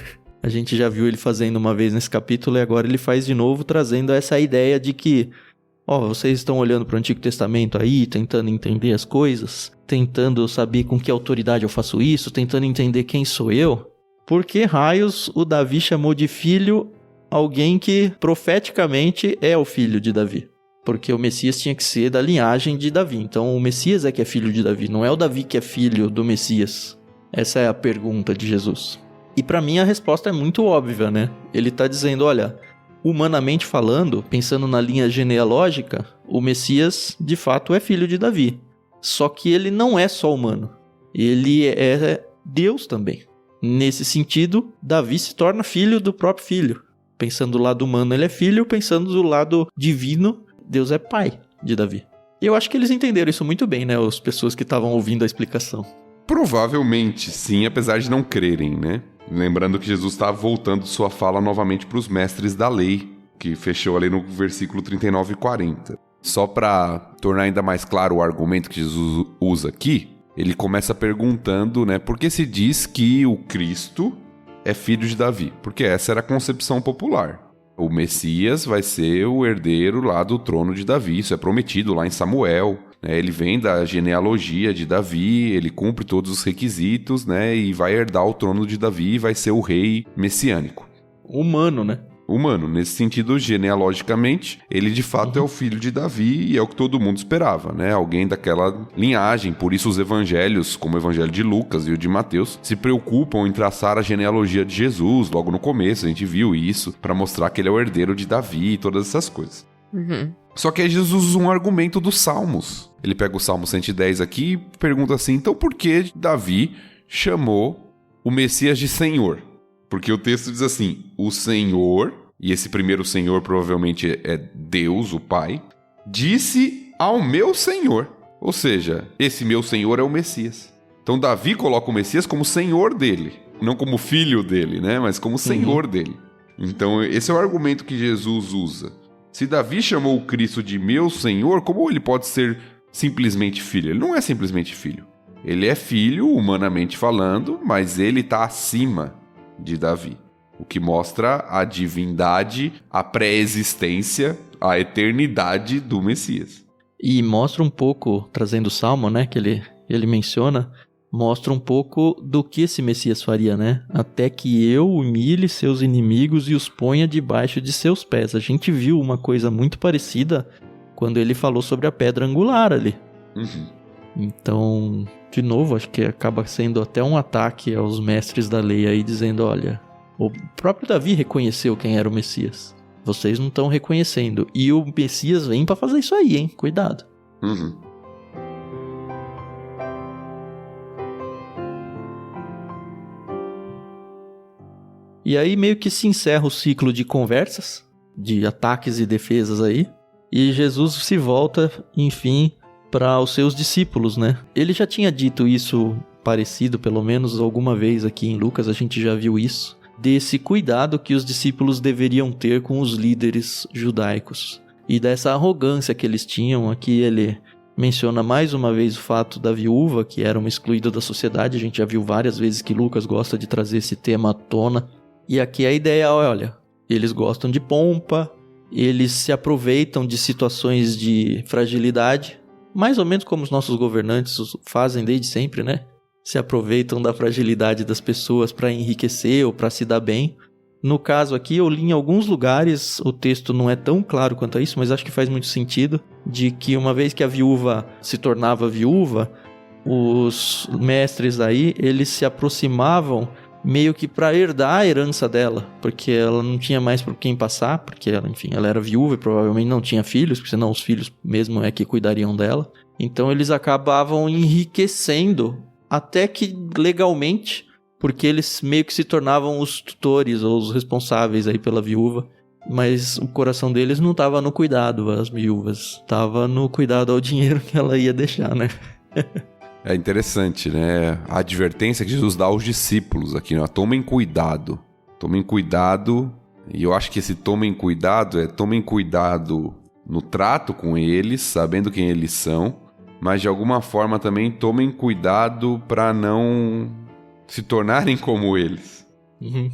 A gente já viu ele fazendo uma vez nesse capítulo e agora ele faz de novo, trazendo essa ideia de que vocês estão olhando para o Antigo Testamento aí, tentando entender as coisas, tentando saber com que autoridade eu faço isso, tentando entender quem sou eu. Por que raios o Davi chamou de filho alguém que profeticamente é o filho de Davi? Porque o Messias tinha que ser da linhagem de Davi. Então o Messias é que é filho de Davi, não é o Davi que é filho do Messias. Essa é a pergunta de Jesus. E para mim a resposta é muito óbvia, né? Ele está dizendo, olha, humanamente falando, pensando na linha genealógica, o Messias de fato é filho de Davi. Só que ele não é só humano, ele é Deus também. Nesse sentido, Davi se torna filho do próprio filho. Pensando do lado humano, ele é filho. Pensando do lado divino, Deus é pai de Davi. E eu acho que eles entenderam isso muito bem, né? As pessoas que estavam ouvindo a explicação. Provavelmente sim, apesar de não crerem, né? Lembrando que Jesus está voltando sua fala novamente para os mestres da lei, que fechou ali no versículo 39 e 40. Só para tornar ainda mais claro o argumento que Jesus usa aqui, ele começa perguntando, né? Por que se diz que o Cristo é filho de Davi? Porque essa era a concepção popular. O Messias vai ser o herdeiro lá do trono de Davi. Isso é prometido lá em Samuel, né? Ele vem da genealogia de Davi, ele cumpre todos os requisitos, né? E vai herdar o trono de Davi e vai ser o rei messiânico. Humano, né? Humano. Nesse sentido, genealogicamente, ele de fato é o filho de Davi e é o que todo mundo esperava, né? Alguém daquela linhagem. Por isso os evangelhos, como o evangelho de Lucas e o de Mateus, se preocupam em traçar a genealogia de Jesus. Logo no começo a gente viu isso, para mostrar que ele é o herdeiro de Davi e todas essas coisas. Só que aí Jesus usa um argumento dos Salmos. Ele pega o Salmo 110 aqui e pergunta assim, então por que Davi chamou o Messias de Senhor? Porque o texto diz assim, o Senhor, e esse primeiro Senhor provavelmente é Deus, o Pai, disse ao meu Senhor. Ou seja, esse meu Senhor é o Messias. Então Davi coloca o Messias como Senhor dele, não como filho dele, né? Mas como Senhor dele. Então esse é o argumento que Jesus usa. Se Davi chamou o Cristo de meu Senhor, como ele pode ser simplesmente filho? Ele não é simplesmente filho. Ele é filho, humanamente falando, mas ele está acima de Davi. O que mostra a divindade, a pré-existência, a eternidade do Messias. E mostra um pouco, trazendo o Salmo, né, que ele menciona, mostra um pouco do que esse Messias faria, né? Até que eu humilhe seus inimigos e os ponha debaixo de seus pés. A gente viu uma coisa muito parecida quando ele falou sobre a pedra angular ali. Uhum. Então, de novo, acho que acaba sendo até um ataque aos mestres da lei aí, dizendo, olha, o próprio Davi reconheceu quem era o Messias. Vocês não estão reconhecendo. E o Messias vem pra fazer isso aí, hein? Cuidado. Uhum. E aí meio que se encerra o ciclo de conversas, de ataques e defesas aí. E Jesus se volta, enfim, para os seus discípulos, né? Ele já tinha dito isso parecido, pelo menos alguma vez aqui em Lucas, a gente já viu isso. Desse cuidado que os discípulos deveriam ter com os líderes judaicos. E dessa arrogância que eles tinham. Aqui ele menciona mais uma vez o fato da viúva, que era uma excluída da sociedade. A gente já viu várias vezes que Lucas gosta de trazer esse tema à tona. E aqui a ideia é, olha, eles gostam de pompa, eles se aproveitam de situações de fragilidade, mais ou menos como os nossos governantes fazem desde sempre, né? Se aproveitam da fragilidade das pessoas para enriquecer ou para se dar bem. No caso aqui, eu li em alguns lugares, o texto não é tão claro quanto a isso, mas acho que faz muito sentido, de que uma vez que a viúva se tornava viúva, os mestres aí, eles se aproximavam meio que para herdar a herança dela, porque ela não tinha mais por quem passar, porque ela, enfim, ela era viúva e provavelmente não tinha filhos, porque senão os filhos mesmo é que cuidariam dela. Então eles acabavam enriquecendo até que legalmente, porque eles meio que se tornavam os tutores ou os responsáveis aí pela viúva, mas o coração deles não estava no cuidado às viúvas, estava no cuidado ao dinheiro que ela ia deixar, né? É interessante, né? A advertência que Jesus dá aos discípulos aqui, né? Tomem cuidado, e eu acho que esse tomem cuidado no trato com eles, sabendo quem eles são, mas de alguma forma também tomem cuidado para não se tornarem como eles. Uhum.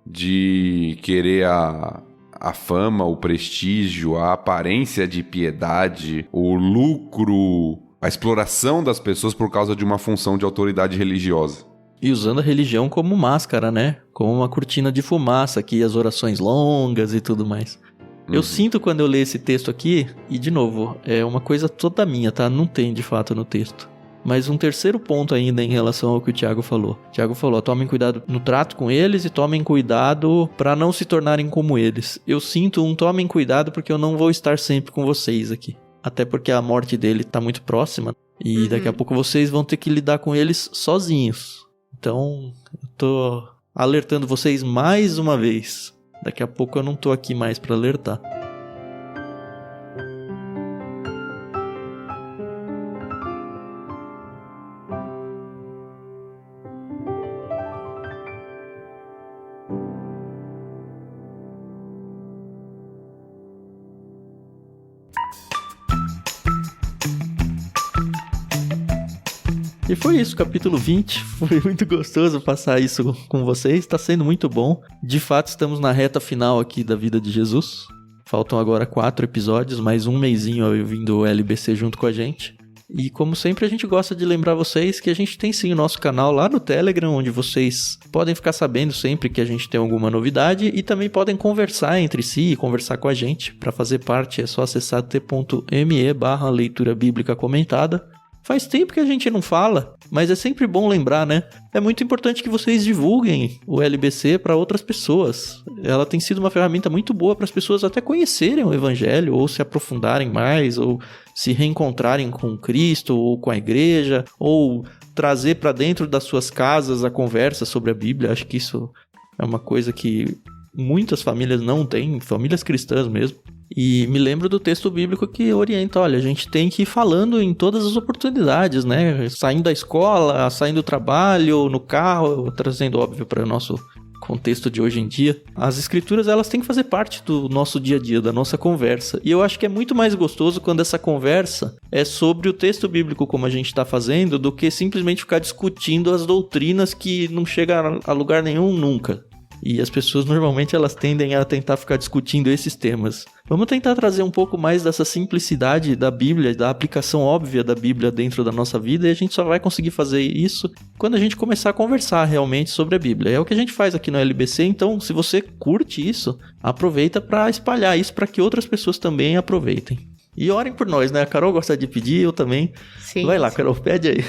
De querer a fama, o prestígio, a aparência de piedade, o lucro, a exploração das pessoas por causa de uma função de autoridade religiosa. E usando a religião como máscara, né? Como uma cortina de fumaça aqui, as orações longas e tudo mais. Eu sinto quando eu leio esse texto aqui, e de novo, é uma coisa toda minha, tá? Não tem de fato no texto. Mas um terceiro ponto ainda em relação ao que o Tiago falou. O Tiago falou, tomem cuidado no trato com eles e tomem cuidado para não se tornarem como eles. Eu sinto tomem cuidado porque eu não vou estar sempre com vocês aqui. Até porque a morte dele tá muito próxima e daqui a pouco vocês vão ter que lidar com eles sozinhos. Então, eu tô alertando vocês mais uma vez. Daqui a pouco eu não tô aqui mais para alertar. E foi isso, capítulo 20. Foi muito gostoso passar isso com vocês. Está sendo muito bom. De fato, estamos na reta final aqui da vida de Jesus. Faltam agora 4 episódios, mais um mesinho eu vindo o LBC junto com a gente. E como sempre, a gente gosta de lembrar vocês que a gente tem sim o nosso canal lá no Telegram, onde vocês podem ficar sabendo sempre que a gente tem alguma novidade e também podem conversar entre si e conversar com a gente. Para fazer parte é só acessar t.me/leitura bíblica comentada. Faz tempo que a gente não fala, mas é sempre bom lembrar, né? É muito importante que vocês divulguem o LBC para outras pessoas. Ela tem sido uma ferramenta muito boa para as pessoas até conhecerem o Evangelho, ou se aprofundarem mais, ou se reencontrarem com Cristo, ou com a igreja, ou trazer para dentro das suas casas a conversa sobre a Bíblia. Acho que isso é uma coisa que muitas famílias não têm, famílias cristãs mesmo. E me lembro do texto bíblico que orienta, olha, a gente tem que ir falando em todas as oportunidades, né? Saindo da escola, saindo do trabalho, no carro, trazendo, óbvio, para o nosso contexto de hoje em dia, as escrituras elas têm que fazer parte do nosso dia a dia, da nossa conversa. E eu acho que é muito mais gostoso quando essa conversa é sobre o texto bíblico, como a gente está fazendo, do que simplesmente ficar discutindo as doutrinas que não chegam a lugar nenhum nunca. E as pessoas normalmente elas tendem a tentar ficar discutindo esses temas. Vamos tentar trazer um pouco mais dessa simplicidade da Bíblia, da aplicação óbvia da Bíblia dentro da nossa vida, e a gente só vai conseguir fazer isso quando a gente começar a conversar realmente sobre a Bíblia. É o que a gente faz aqui no LBC, então se você curte isso, aproveita para espalhar isso para que outras pessoas também aproveitem. E orem por nós, né? A Carol gosta de pedir, eu também. Sim. Vai lá, Carol, pede aí.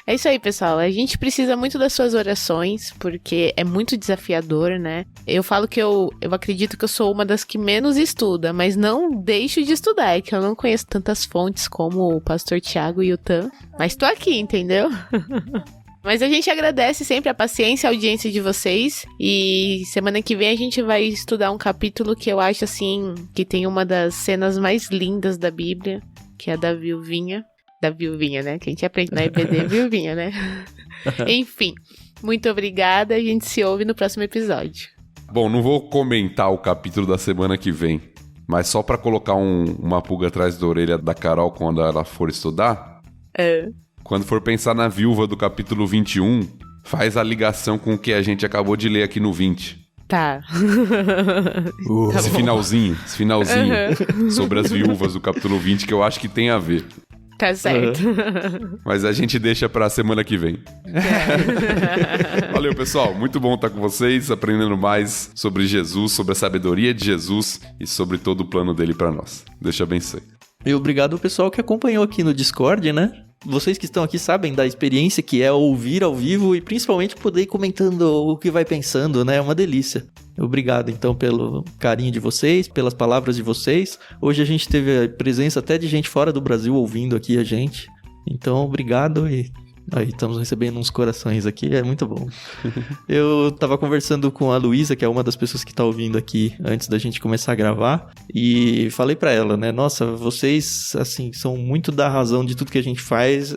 É isso aí, pessoal. A gente precisa muito das suas orações, porque é muito desafiador, né? Eu falo que eu acredito que eu sou uma das que menos estuda, mas não deixo de estudar. É que eu não conheço tantas fontes como o pastor Tiago e o Tan, mas tô aqui, entendeu? Mas a gente agradece sempre a paciência e a audiência de vocês. E semana que vem a gente vai estudar um capítulo que eu acho, assim, que tem uma das cenas mais lindas da Bíblia, que é a da viuvinha. Da viuvinha, né? Que a gente aprende na EBD, viuvinha, né? Enfim, muito obrigada. A gente se ouve no próximo episódio. Bom, não vou comentar o capítulo da semana que vem, mas só pra colocar uma pulga atrás da orelha da Carol quando ela for estudar, quando for pensar na viúva do capítulo 21, faz a ligação com o que a gente acabou de ler aqui no 20. Tá. Esse finalzinho sobre as viúvas do capítulo 20 que eu acho que tem a ver. Tá certo. Mas a gente deixa pra semana que vem. Valeu, pessoal. Muito bom estar com vocês, aprendendo mais sobre Jesus, sobre a sabedoria de Jesus e sobre todo o plano dele pra nós. Deus te abençoe. E obrigado ao pessoal que acompanhou aqui no Discord, né? Vocês que estão aqui sabem da experiência que é ouvir ao vivo e principalmente poder ir comentando o que vai pensando, né? É uma delícia. Obrigado, então, pelo carinho de vocês, pelas palavras de vocês. Hoje a gente teve a presença até de gente fora do Brasil ouvindo aqui a gente. Então, obrigado e... Aí, estamos recebendo uns corações aqui, é muito bom. Eu tava conversando com a Luísa, que é uma das pessoas que tá ouvindo aqui antes da gente começar a gravar, e falei pra ela, né, nossa, vocês, assim, são muito da razão de tudo que a gente faz,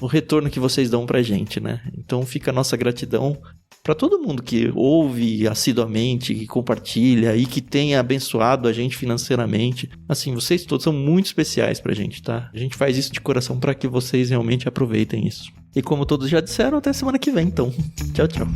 o retorno que vocês dão pra gente, né? Então fica a nossa gratidão pra todo mundo que ouve assiduamente, que compartilha e que tem abençoado a gente financeiramente. Assim, vocês todos são muito especiais pra gente, tá? A gente faz isso de coração pra que vocês realmente aproveitem isso. E como todos já disseram, até semana que vem, então. Tchau, tchau.